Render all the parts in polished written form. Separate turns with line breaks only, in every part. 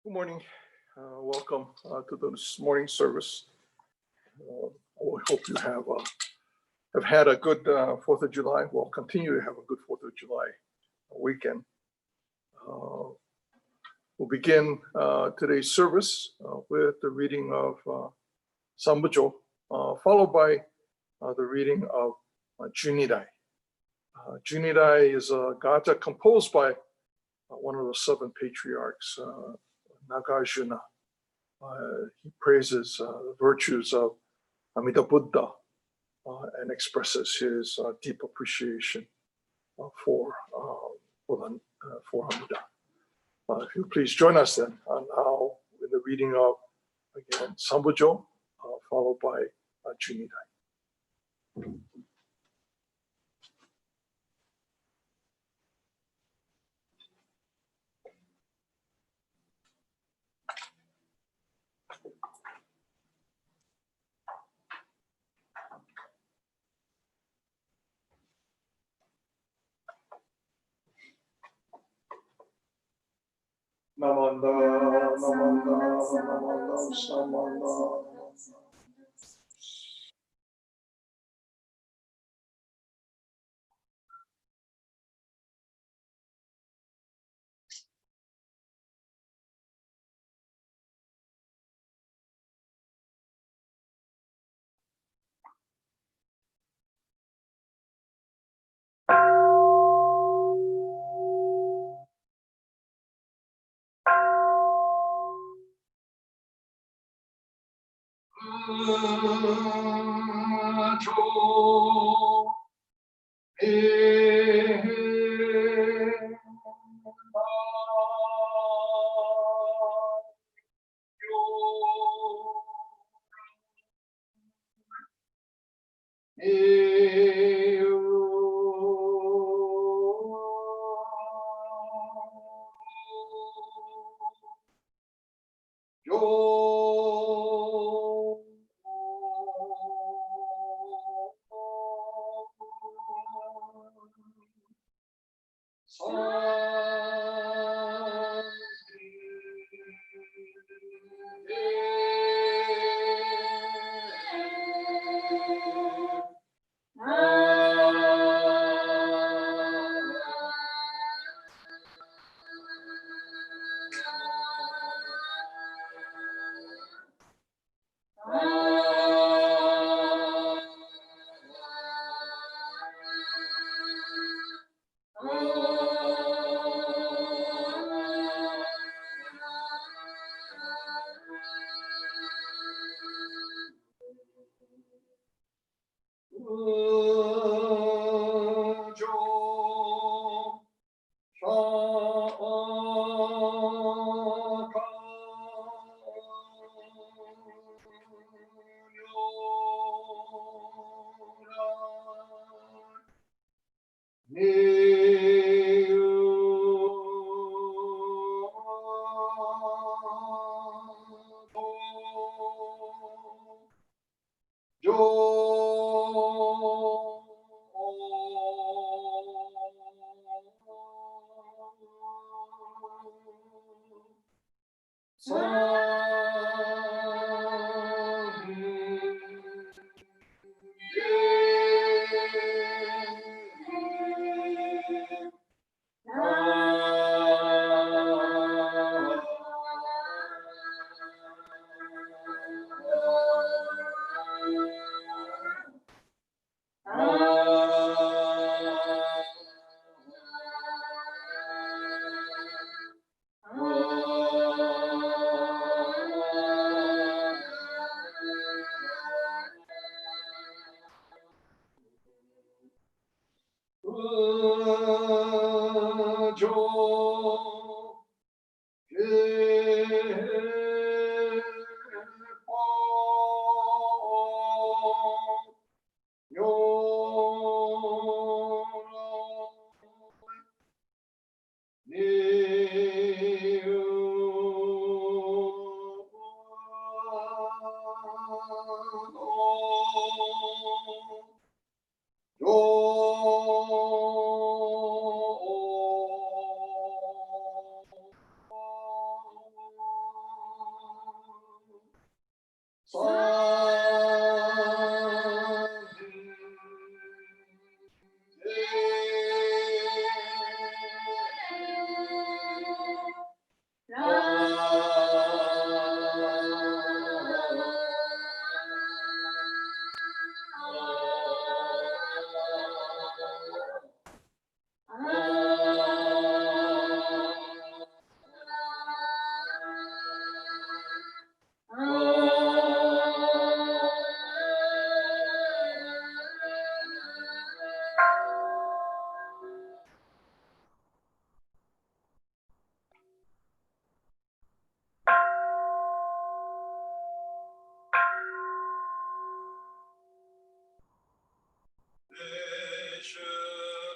Good morning. Welcome to this morning service. I hope you have had a good 4th of July. We'll continue to have a good 4th of July weekend. We'll begin today's service with the reading of Sambujo, followed by the reading of Junirai. Junirai is a gata composed by one of the 7 patriarchs, Nagarjuna. He praises the virtues of Amida Buddha and expresses his deep appreciation for Amida. If you please join us then now in the reading of, again, Sambujo, followed by Junirai. Namanda, namanda, namanda, samanda.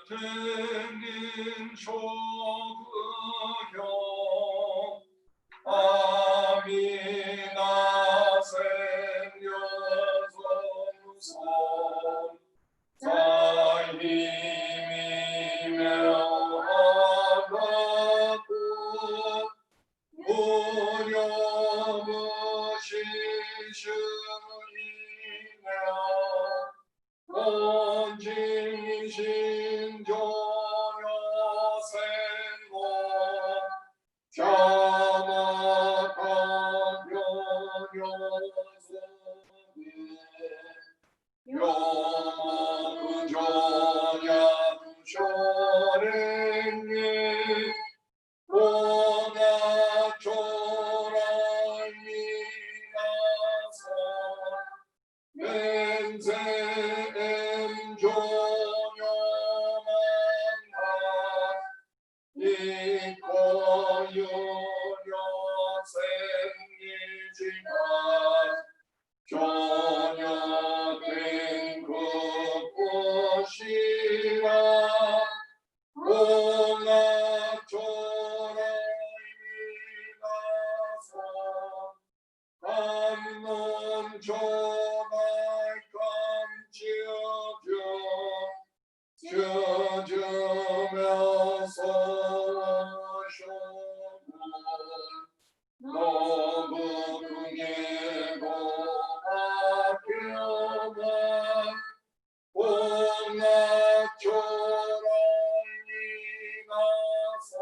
되는 조그형 아미나 생여성손 사임이며 하나고 무념무시시이며 온진신조여생고 자마가병여소비 요그조냐두쇼랭이 오나초라이라서 맹세엠조녀만나 이코유녀 생기지만 조녀된 그 꽃이라 오나초라이라서 감론조말감 지어주면서 오셔고 너무 크게고 아껴만 오나초라이라서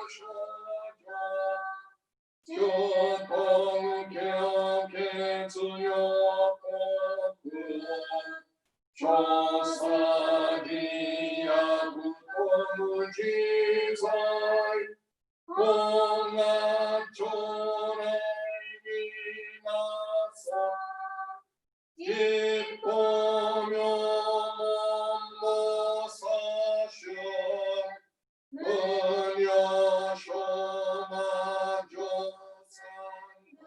무비무무무셔줘 주공격해주였고 조사기야구토무지사이 공학초라이미나서 기쁘며 몸모사쇼 은여쇼마조상금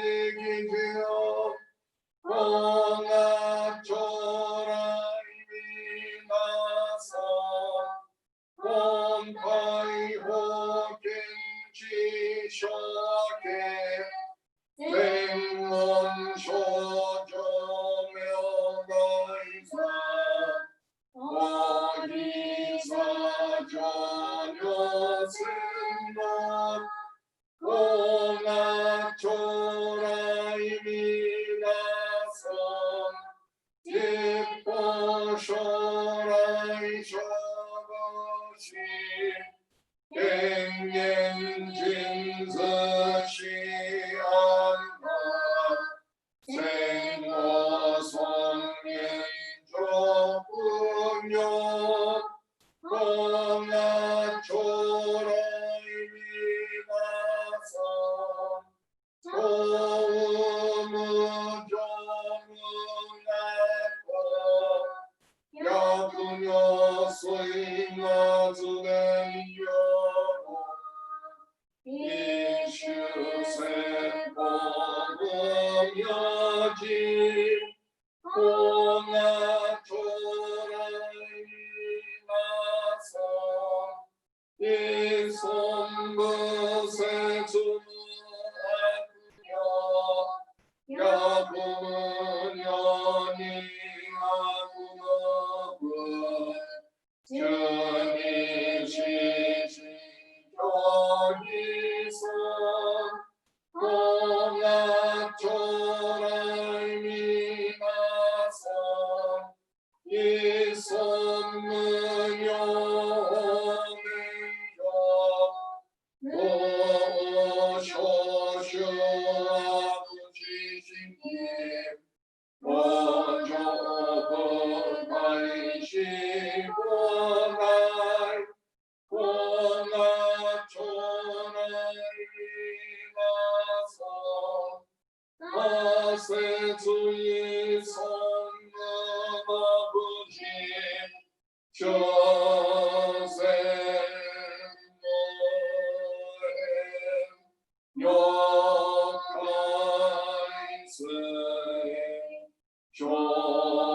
이쇼슈조탐리기지요 공학초라이미나서 곰파이호갱지쇼게 백문쇼조명가이사 어디사전여생각 공학초라이미나서 기뻐쇼라이쇼것이 갱년진서시안가 생모성인조군요 공학초라이미나서 도움은정응하고 야구녀 수인나주는요 이슈세 보금여지 공학초라이미나서 이손부세 주무하구려 야구는 연이하구너그 주님시시교기서 공학초라이미나서
있었느냐 오셔주 아버지시니 오조고 마이시고 날 공화초나이마서 아세 주의 성령 아버지 조세 역하이스 조양생원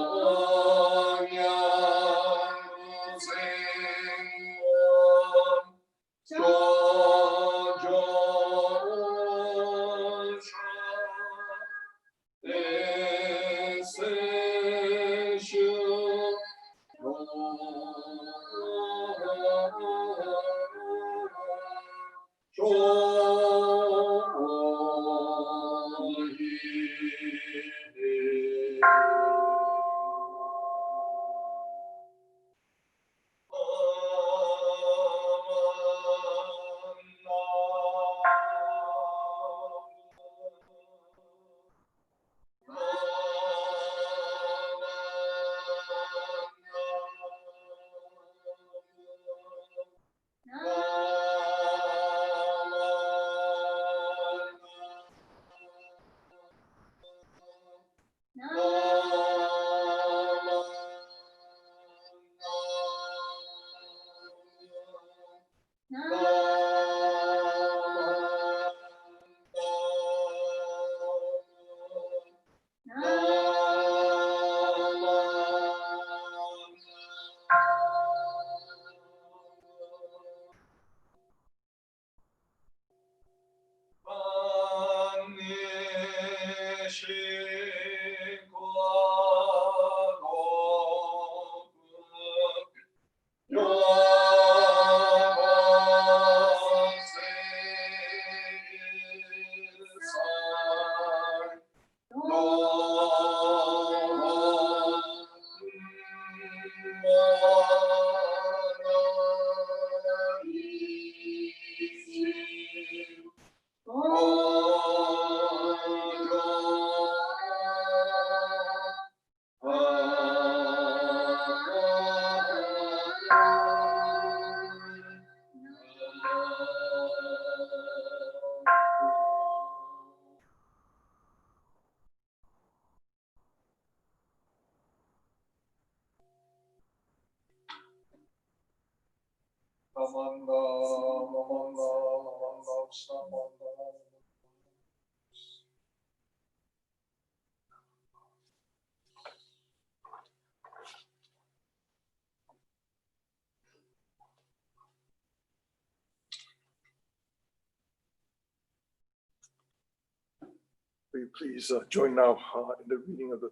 Will you please join now in the reading of the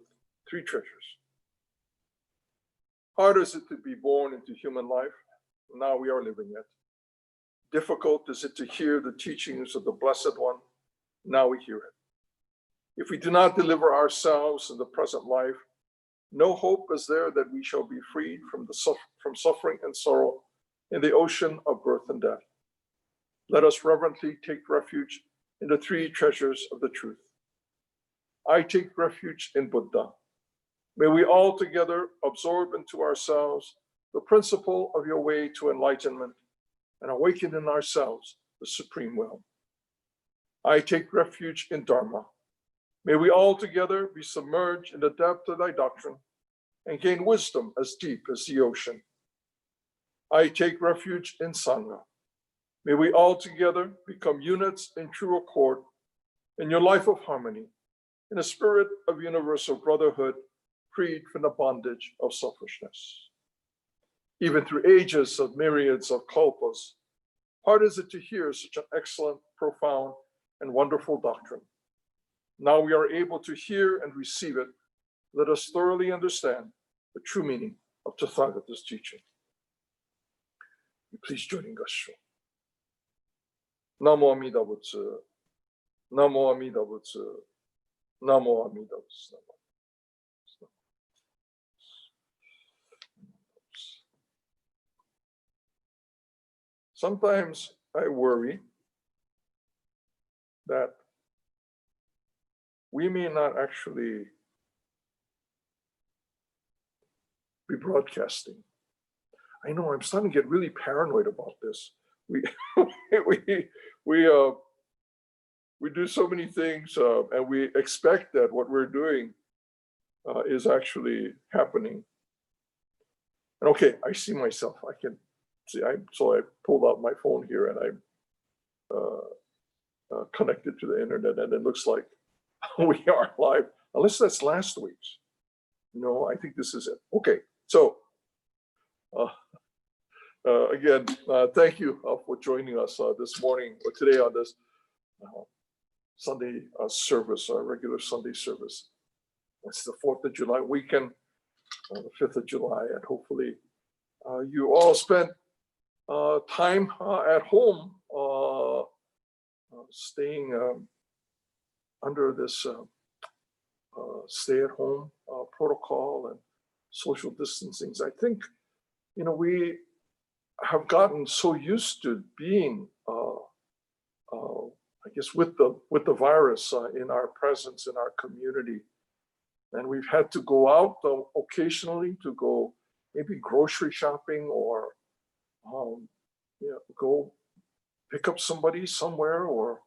three treasures. Hard is it to be born into human life? Now we are living it. Difficult is it to hear the teachings of the Blessed One? Now we hear it. If we do not deliver ourselves in the present life, no hope is there that we shall be freed from suffering and sorrow in the ocean of birth and death. Let us reverently take refuge in the three treasures of the truth. I take refuge in Buddha. May we all together absorb into ourselves the principle of your way to enlightenment and awaken in ourselves the supreme will. I take refuge in Dharma. May we all together be submerged in the depth of thy doctrine and gain wisdom as deep as the ocean. I take refuge in Sangha. May we all together become units in true accord in your life of harmony, in a spirit of universal brotherhood, freed from the bondage of selfishness. Even through ages of myriads of kalpas, hard is it to hear such an excellent, profound, and wonderful doctrine. Now we are able to hear and receive it. Let us thoroughly understand the true meaning of Tathagata's teaching. Please join in Gassho. Namo Amida Butsu. Namo Amida Butsu. Namo Amida Butsu. sometimes I worry that we may not actually be broadcasting. I know I'm starting to get really paranoid about this. We we we we do so many things, and we expect that what we're doing is actually happening. And okay, I see myself. I can see. So I pulled out my phone here and I connected to the internet, and it looks like we are live. Unless that's last week's. No, I think this is it. Okay, so again, thank you for joining us this morning or today on this Sunday service, our regular Sunday service. It's the 4th of July weekend, the 5th of July, and hopefully you all spent time at home staying under this stay-at-home protocol and social distancing. I think, we have gotten so used to being, I guess, with the virus in our presence in our community, and we've had to go out occasionally to go maybe grocery shopping or go pick up somebody somewhere or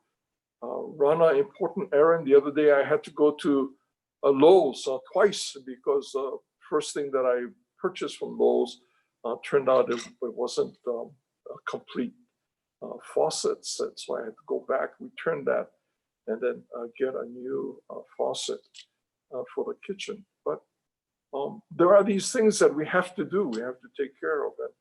run an important errand. The other day I had to go to a Lowe's twice because the first thing that I purchased from Lowe's turned out it wasn't a complete faucets, and so I had to go back, return that, and then get a new faucet for the kitchen. But there are these things that we have to do. We have to take care of it.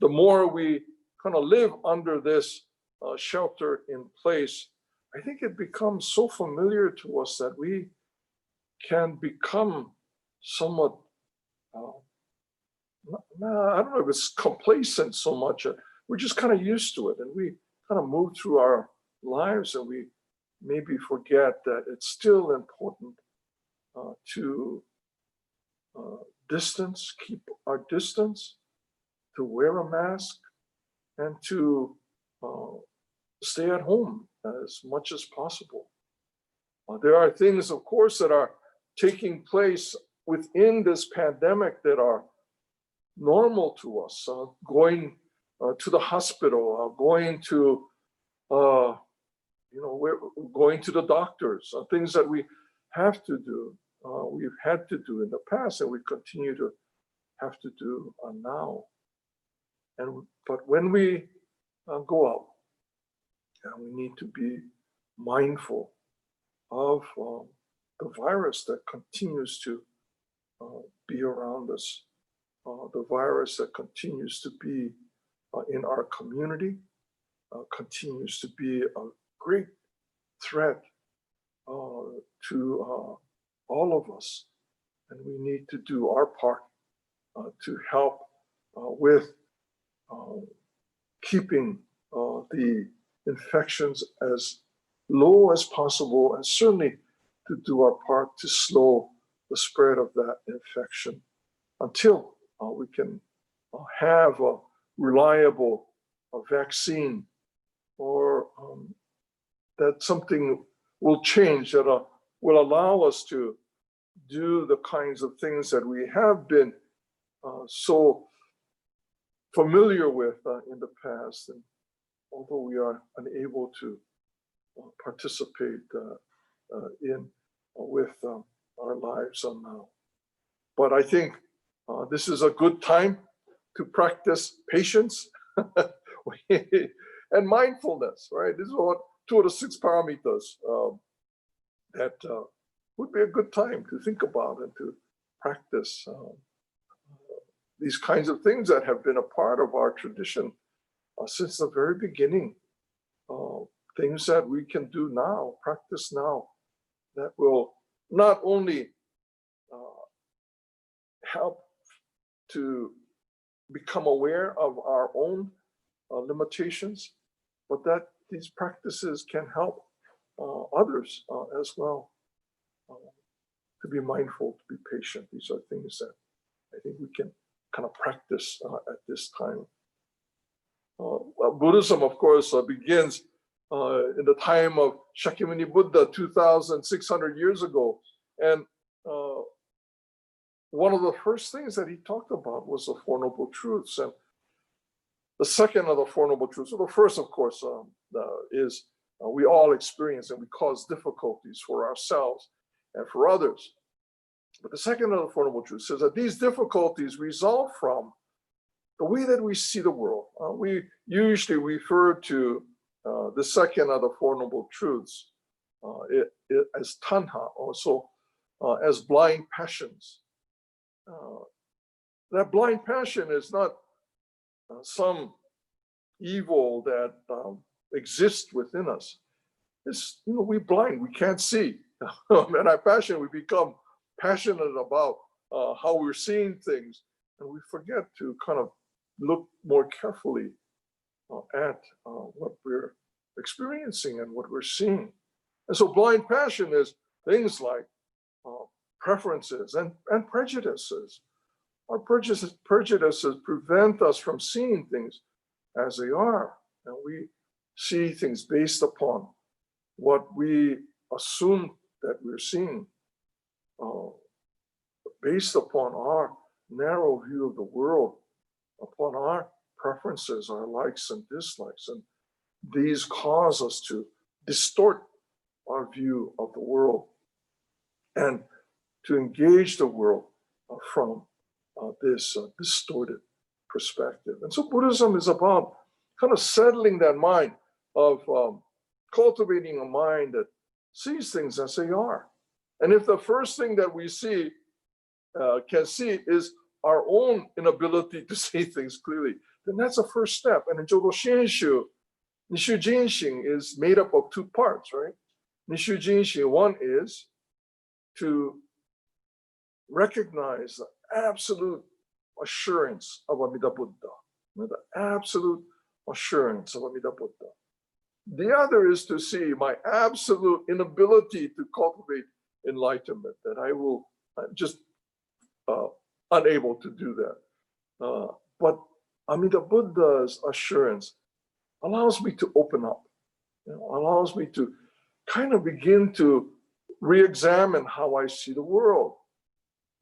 The more we kind of live under this shelter in place, I think it becomes so familiar to us that we can become somewhat, I don't know if it's complacent so much. We're just kind of used to it, and we kind of move through our lives, and we maybe forget that it's still important to distance, keep our distance, to wear a mask, and to stay at home as much as possible. There are things, of course, that are taking place within this pandemic that are normal to us. Going to the hospital, going to, we're going to the doctors, things that we have to do, we've had to do in the past, and we continue to have to do now. But when we go out, we need to be mindful of the virus that continues to be around us, the virus that continues to be in our community, continues to be a great threat to all of us. And we need to do our part to help with keeping the infections as low as possible, and certainly to do our part to slow the spread of that infection until we can have a reliable vaccine, or that something will change that will allow us to do the kinds of things that we have been so familiar with in the past. And although we are unable to participate with our lives now. But I think this is a good time to practice patience and mindfulness, right? This is what 2 of the 6 paramitas that would be a good time to think about and to practice these kinds of things that have been a part of our tradition since the very beginning. Things that we can do now, practice now, that will not only help to become aware of our own limitations, but that these practices can help others as well to be mindful, to be patient. These are things that I think we can kind of practice at this time. Buddhism, of course, begins in the time of Shakyamuni Buddha 2,600 years ago. And one of the first things that he talked about was the Four Noble Truths. And the second of the Four Noble Truths, so the first, of course, is we all experience and we cause difficulties for ourselves and for others. But the second of the Four Noble Truths says that these difficulties result from the way that we see the world. We usually refer to the second of the Four Noble Truths as tanha, also as blind passions. That blind passion is not some evil that exists within us. It's, we're blind, we can't see. And our passion, we become passionate about how we're seeing things, and we forget to kind of look more carefully at what we're experiencing and what we're seeing. And so blind passion is things like preferences and prejudices. Our prejudices prevent us from seeing things as they are. And we see things based upon what we assume that we're seeing, based upon our narrow view of the world, upon our preferences, our likes and dislikes. And these cause us to distort our view of the world and to engage the world from this distorted perspective. And so Buddhism is about kind of settling that mind of cultivating a mind that sees things as they are. And if the first thing that we can see is our own inability to see things clearly, then that's a first step. And in Jodo Shinshu, Nishu Jinshin is made up of two parts, right? Nishu Jinshin, one is to recognize the absolute assurance of Amida Buddha, the absolute assurance of Amida Buddha. The other is to see my absolute inability to cultivate enlightenment, that I'm just unable to do that. But Amida Buddha's assurance allows me to open up, allows me to kind of begin to re-examine how I see the world,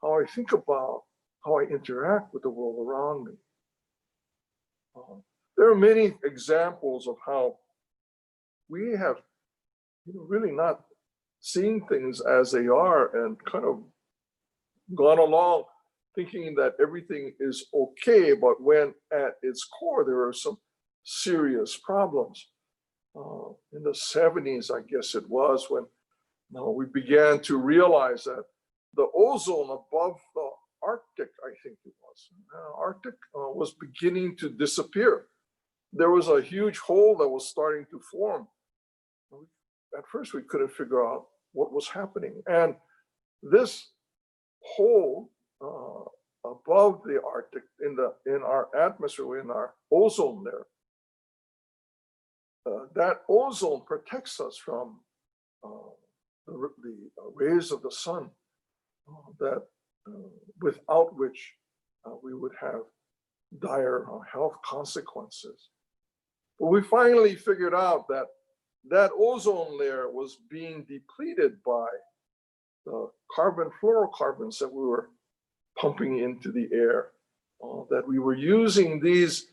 how I think about, how I interact with the world around me. There are many examples of how we have really not seen things as they are and kind of gone along thinking that everything is okay, but when at its core there are some serious problems. In the 70s, I guess it was, when we began to realize that the ozone above the Arctic, I think it was, Arctic was beginning to disappear. There was a huge hole that was starting to form. At first, we couldn't figure out what was happening. And this hole above the Arctic, in our atmosphere, in our ozone there, that ozone protects us from the rays of the sun, that without which we would have dire health consequences. But we finally figured out that that ozone layer was being depleted by the fluorocarbons that we were pumping into the air, that we were using these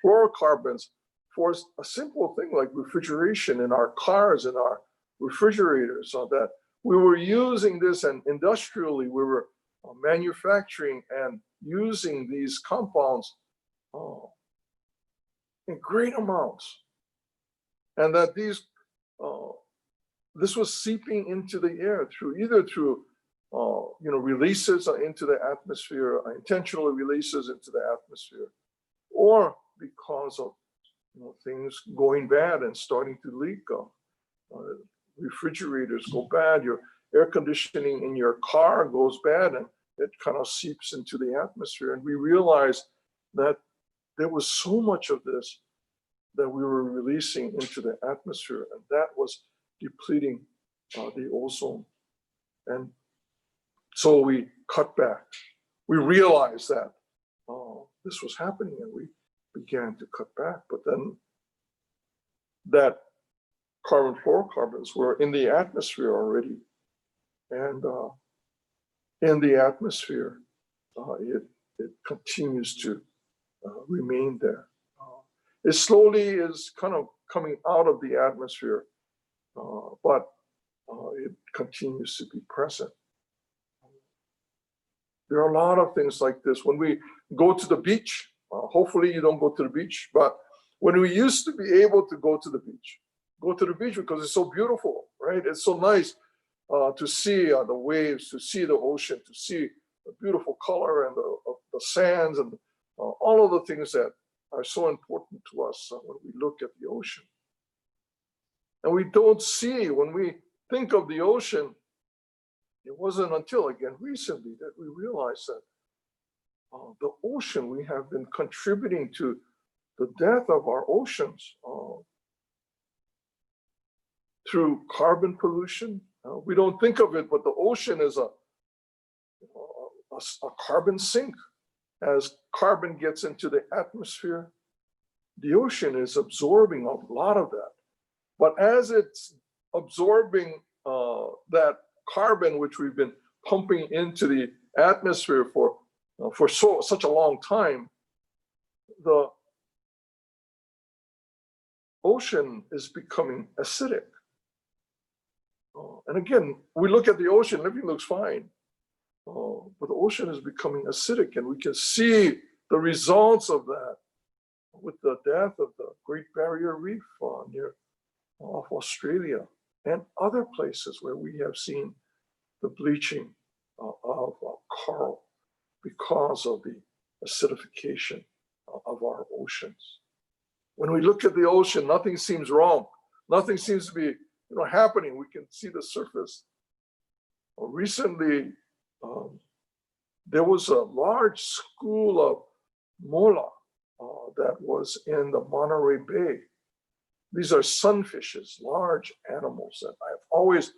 fluorocarbons for a simple thing like refrigeration in our cars and our refrigerators, so that we were using this, and industrially we were manufacturing and using these compounds in great amounts, and that this was seeping into the air through releases into the atmosphere, intentional releases into the atmosphere, or because of things going bad and starting to leak. Refrigerators go bad, your air conditioning in your car goes bad, and it kind of seeps into the atmosphere. And we realized that there was so much of this that we were releasing into the atmosphere, and that was depleting the ozone. And so we cut back. We realized that this was happening, and we began to cut back. But then that carbon fluorocarbons were in the atmosphere already. And in the atmosphere, it continues to remain there. It slowly is kind of coming out of the atmosphere, but it continues to be present. There are a lot of things like this. When we go to the beach, hopefully you don't go to the beach, but when we used to be able to go to the beach because it's so beautiful, right? It's so nice to see the waves, to see the ocean, to see the beautiful color and the sands and all of the things that are so important to us when we look at the ocean. And we don't see, when we think of the ocean, it wasn't until, again, recently that we realized that the ocean, we have been contributing to the death of our oceans through carbon pollution. We don't think of it, but the ocean is a carbon sink. As carbon gets into the atmosphere, the ocean is absorbing a lot of that. But as it's absorbing that carbon, which we've been pumping into the atmosphere for such a long time, the ocean is becoming acidic. And again, we look at the ocean, everything looks fine. But the ocean is becoming acidic, and we can see the results of that with the death of the Great Barrier Reef near off Australia and other places where we have seen the bleaching of coral because of the acidification of our oceans. When we look at the ocean, nothing seems wrong. Nothing seems to be happening. We can see the surface. Recently, there was a large school of mola that was in the Monterey Bay. These are sunfishes, large animals that I've always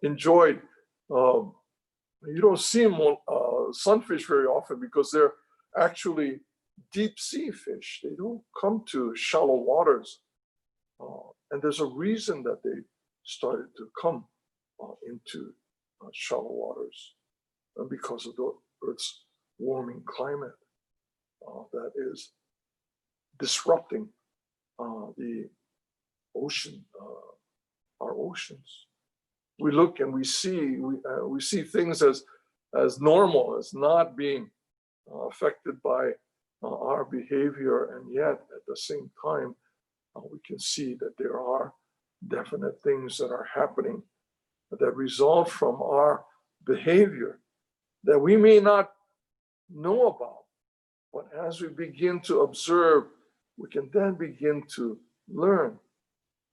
enjoyed. You don't see sunfish very often because they're actually deep sea fish. They don't come to shallow waters. And there's a reason that they started to come into shallow waters, because of the Earth's warming climate that is disrupting the ocean, our oceans. We look and we see things as normal, as not being affected by our behavior, and yet at the same time, we can see that there are definite things that are happening that result from our behavior that we may not know about. But as we begin to observe, we can then begin to learn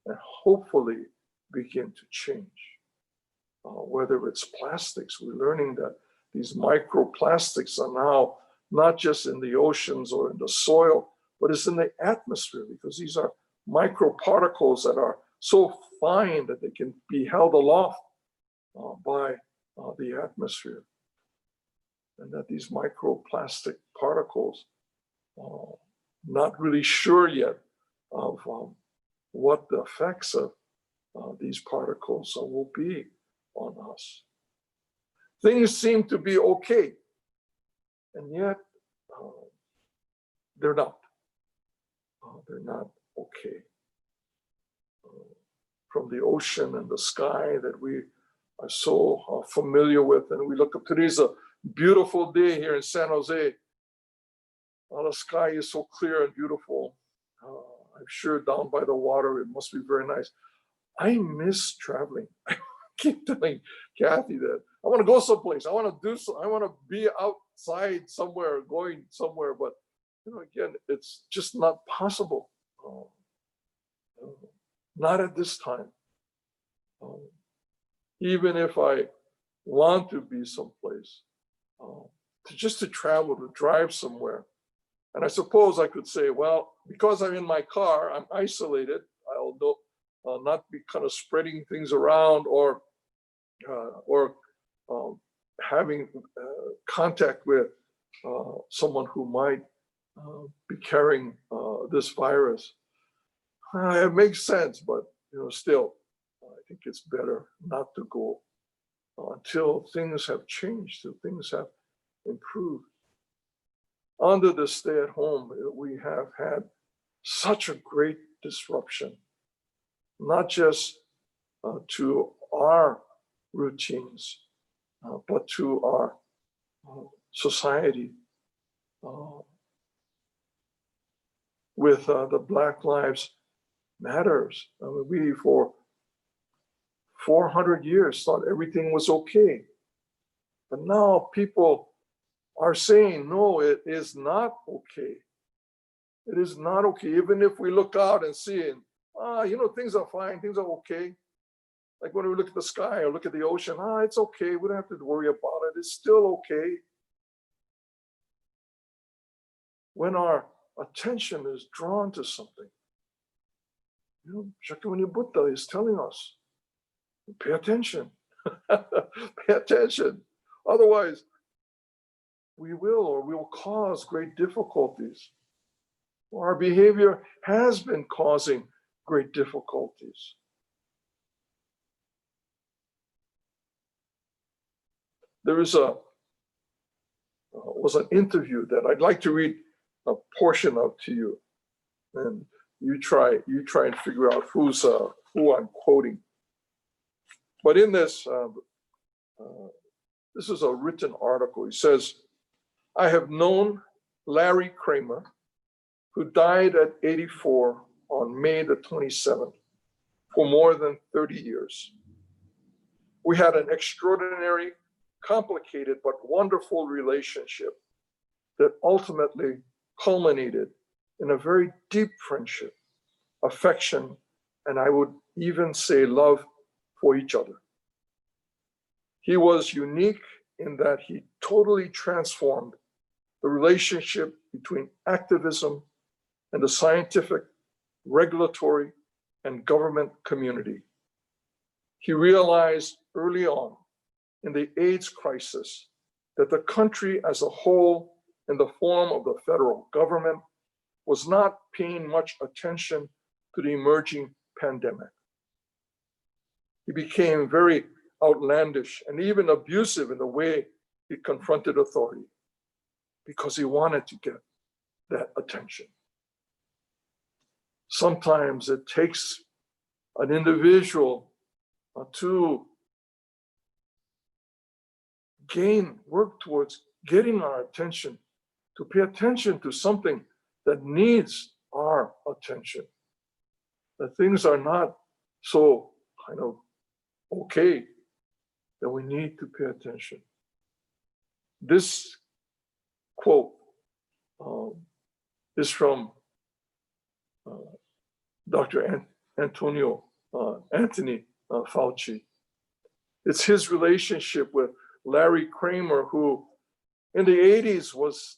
and hopefully begin to change. Whether it's plastics, we're learning that these microplastics are now not just in the oceans or in the soil, but it's in the atmosphere, because these are microparticles that are so fine that they can be held aloft by the atmosphere. And that these microplastic particles, not really sure yet of what the effects of these particles will be on us. Things seem to be okay, and yet they're not. They're not okay. From the ocean and the sky that we are so familiar with, and we look up, today's a beautiful day here in San Jose. The sky is so clear and beautiful. I'm sure down by the water, it must be very nice. I miss traveling. I keep telling Kathy that I want to go someplace. I want to be outside somewhere, going somewhere, but again, it's just not possible. Not at this time. Even if I want to be someplace, just to travel, to drive somewhere. And I suppose I could say, well, because I'm in my car, I'm isolated. I'll not be kind of spreading things around or having contact with someone who might be carrying this virus. It makes sense, but still, I think it's better not to go until things have changed, till things have improved. Under the stay at home, we have had such a great disruption, not just to our routines, but to our society. With the Black Lives Matters, we for 400 years thought everything was okay. But now people are saying, no, it is not okay. It is not okay. Even if we look out and see, things are fine, things are okay. Like when we look at the sky or look at the ocean, it's okay. We don't have to worry about it. It's still okay. When our attention is drawn to something, Shakyamuni Buddha is telling us, pay attention. Pay attention. Otherwise, we will cause great difficulties. Our behavior has been causing great difficulties. There was an interview that I'd like to read a portion of to you, and you try and figure out who I'm quoting. But in this, this is a written article. He says, I have known Larry Kramer, who died at 84 on May the 27th, for more than 30 years. We had an extraordinary, complicated, but wonderful relationship that ultimately culminated in a very deep friendship, affection, and I would even say love for each other. He was unique in that he totally transformed the relationship between activism and the scientific, regulatory, and government community. He realized early on in the AIDS crisis that the country as a whole, in the form of the federal government, was not paying much attention to the emerging pandemic. He became very outlandish and even abusive in the way he confronted authority because he wanted to get that attention. Sometimes it takes an individual to work towards getting our attention, to pay attention to something that needs our attention, that things are not so kind of okay, that we need to pay attention. This quote is from Dr. Anthony Fauci. It's his relationship with Larry Kramer, who in the 80s was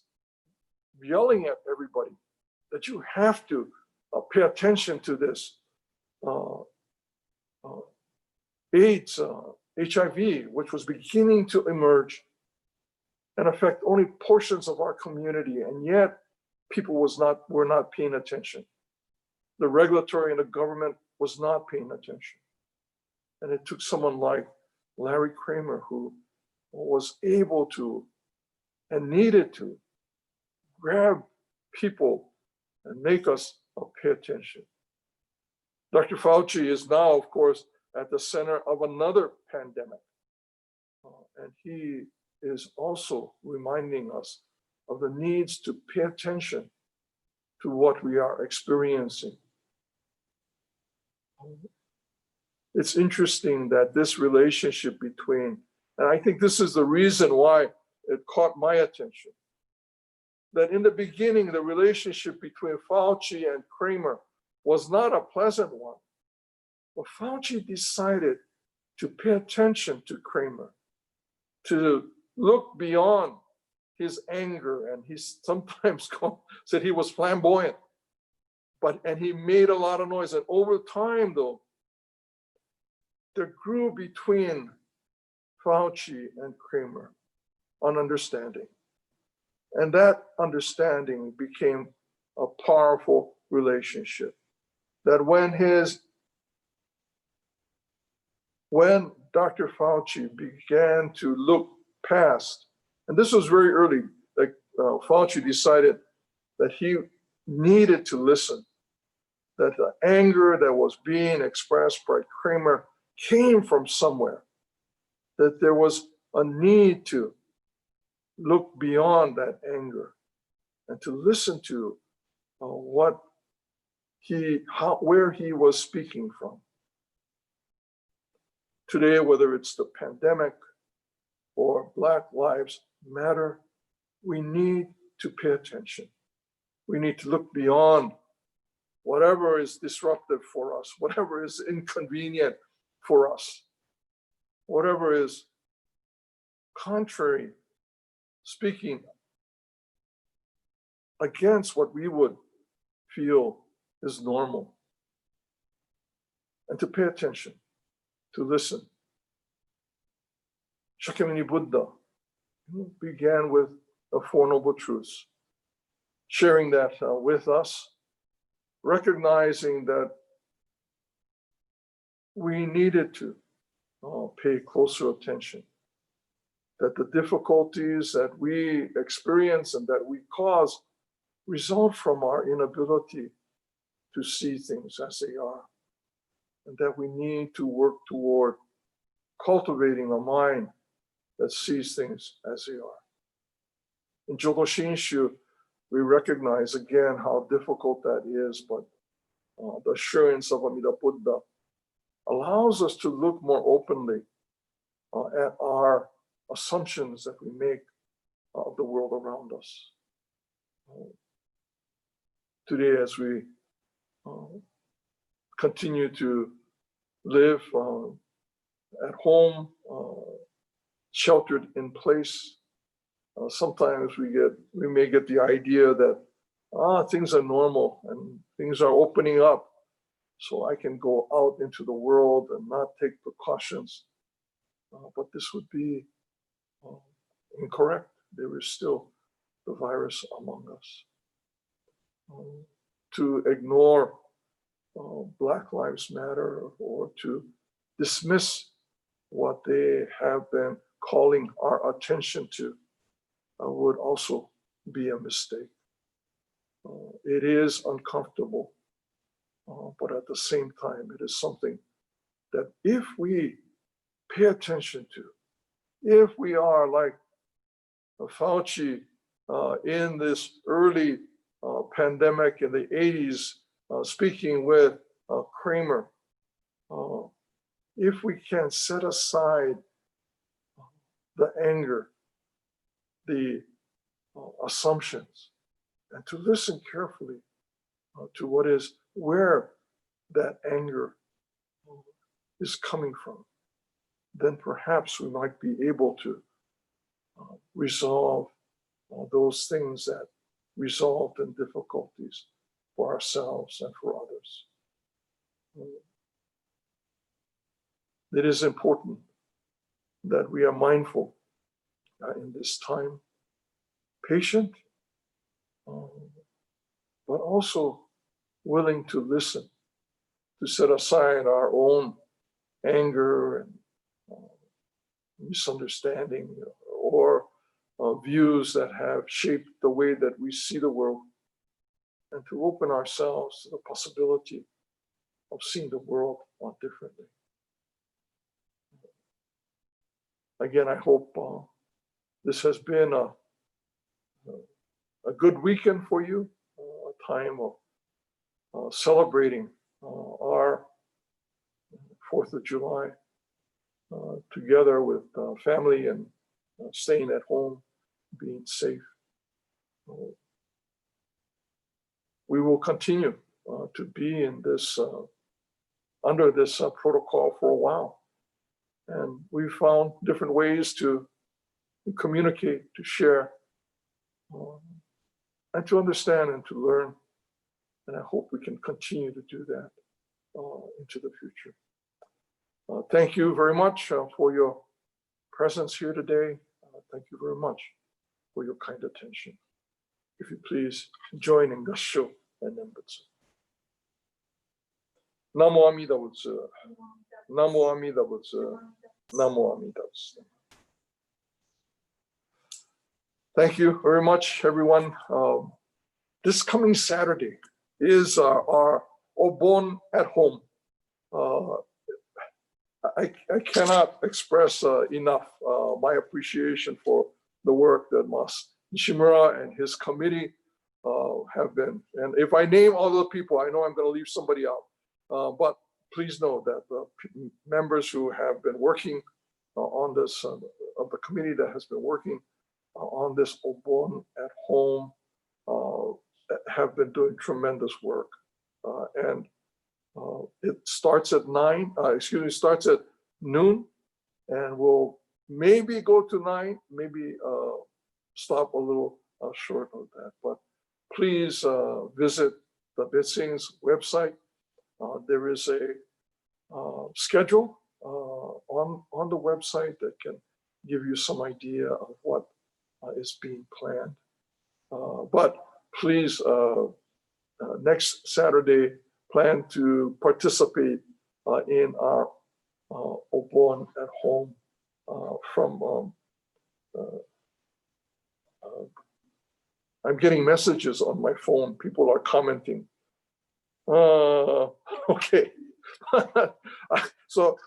yelling at everybody that you have to pay attention to this AIDS, HIV, which was beginning to emerge and affect only portions of our community, and yet people were not paying attention. The regulatory and the government was not paying attention. And it took someone like Larry Kramer, who was able to and needed to grab people and make us pay attention. Dr. Fauci is now, of course, at the center of another pandemic. And he is also reminding us of the needs to pay attention to what we are experiencing. It's interesting that this relationship between, and I think this is the reason why it caught my attention, that in the beginning, the relationship between Fauci and Kramer was not a pleasant one. But Fauci decided to pay attention to Kramer, to look beyond his anger, and he sometimes said he was flamboyant, and he made a lot of noise. And over time, though, there grew between Fauci and Kramer an understanding. And that understanding became a powerful relationship. That when Dr. Fauci began to look past, and this was very early, like Fauci decided that he needed to listen, that the anger that was being expressed by Kramer came from somewhere, that there was a need to look beyond that anger and to listen to where he was speaking from. Today, whether it's the pandemic or Black Lives Matter, we need to pay attention. We need to look beyond whatever is disruptive for us, whatever is inconvenient for us, whatever is contrary, speaking against what we would feel is normal, and to pay attention, to listen. Shakyamuni Buddha began with the Four Noble Truths, sharing that with us, recognizing that we needed to pay closer attention, that the difficulties that we experience and that we cause result from our inability to see things as they are, and that we need to work toward cultivating a mind that sees things as they are. In Jodo Shinshu, we recognize again how difficult that is, but the assurance of Amida Buddha allows us to look more openly at our assumptions that we make of the world around us. Today, as we continue to live at home, sheltered in place, sometimes we may get the idea that things are normal and things are opening up, so I can go out into the world and not take precautions. But this would be incorrect. There is still the virus among us. To ignore Black Lives Matter or to dismiss what they have been calling our attention to would also be a mistake. It is uncomfortable, but at the same time, it is something that if we pay attention to, if we are like Fauci in this early pandemic in the 80s, speaking with Kramer, if we can set aside the anger, the assumptions, and to listen carefully to where that anger is coming from, then perhaps we might be able to resolve those things that result in difficulties for ourselves and for others. It is important that we are mindful in this time, patient, but also willing to listen, to set aside our own anger and misunderstanding or views that have shaped the way that we see the world, and to open ourselves to the possibility of seeing the world differently. Again, I hope this has been a good weekend for you, a time of celebrating our 4th of July together with family and staying at home, being safe. We will continue to be in this under this protocol for a while, and we found different ways to communicate, to share, and to understand and to learn. And I hope we can continue to do that into the future. Thank you very much for your presence here today. Thank you very much. for your kind attention. If you please join in Gassho and Nembutsu. Namo Amida Butsu. Namo Amida Butsu. Namo Amida Butsu. Thank you very much, everyone. This coming Saturday is our Obon at home. I cannot express enough my appreciation for the work that Mas Nishimura and his committee have been. And if I name all the people, I know I'm going to leave somebody out. But please know that the members who have been working on this, of the committee that has been working on this Obon at home, have been doing tremendous work. And it starts at starts at noon, and we'll maybe go to 9, maybe stop a little short of that. But please visit the Bitsing's website. There is a schedule on the website that can give you some idea of what is being planned. But please, next Saturday, plan to participate in our Obon at home from I'm getting messages on my phone. People are commenting. Okay. So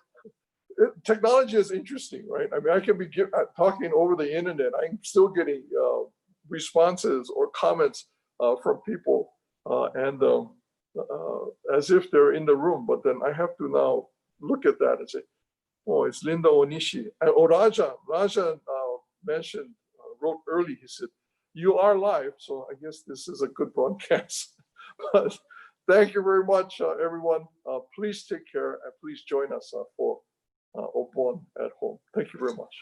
technology is interesting, right? I mean, I can be talking over the internet. I'm still getting responses or comments from people and as if they're in the room, but then I have to now look at that and say, oh, it's Linda Onishi. And Raja mentioned, wrote early, he said, you are live, so I guess this is a good broadcast. But thank you very much, everyone. Please take care and please join us for Obon at home. Thank you very much.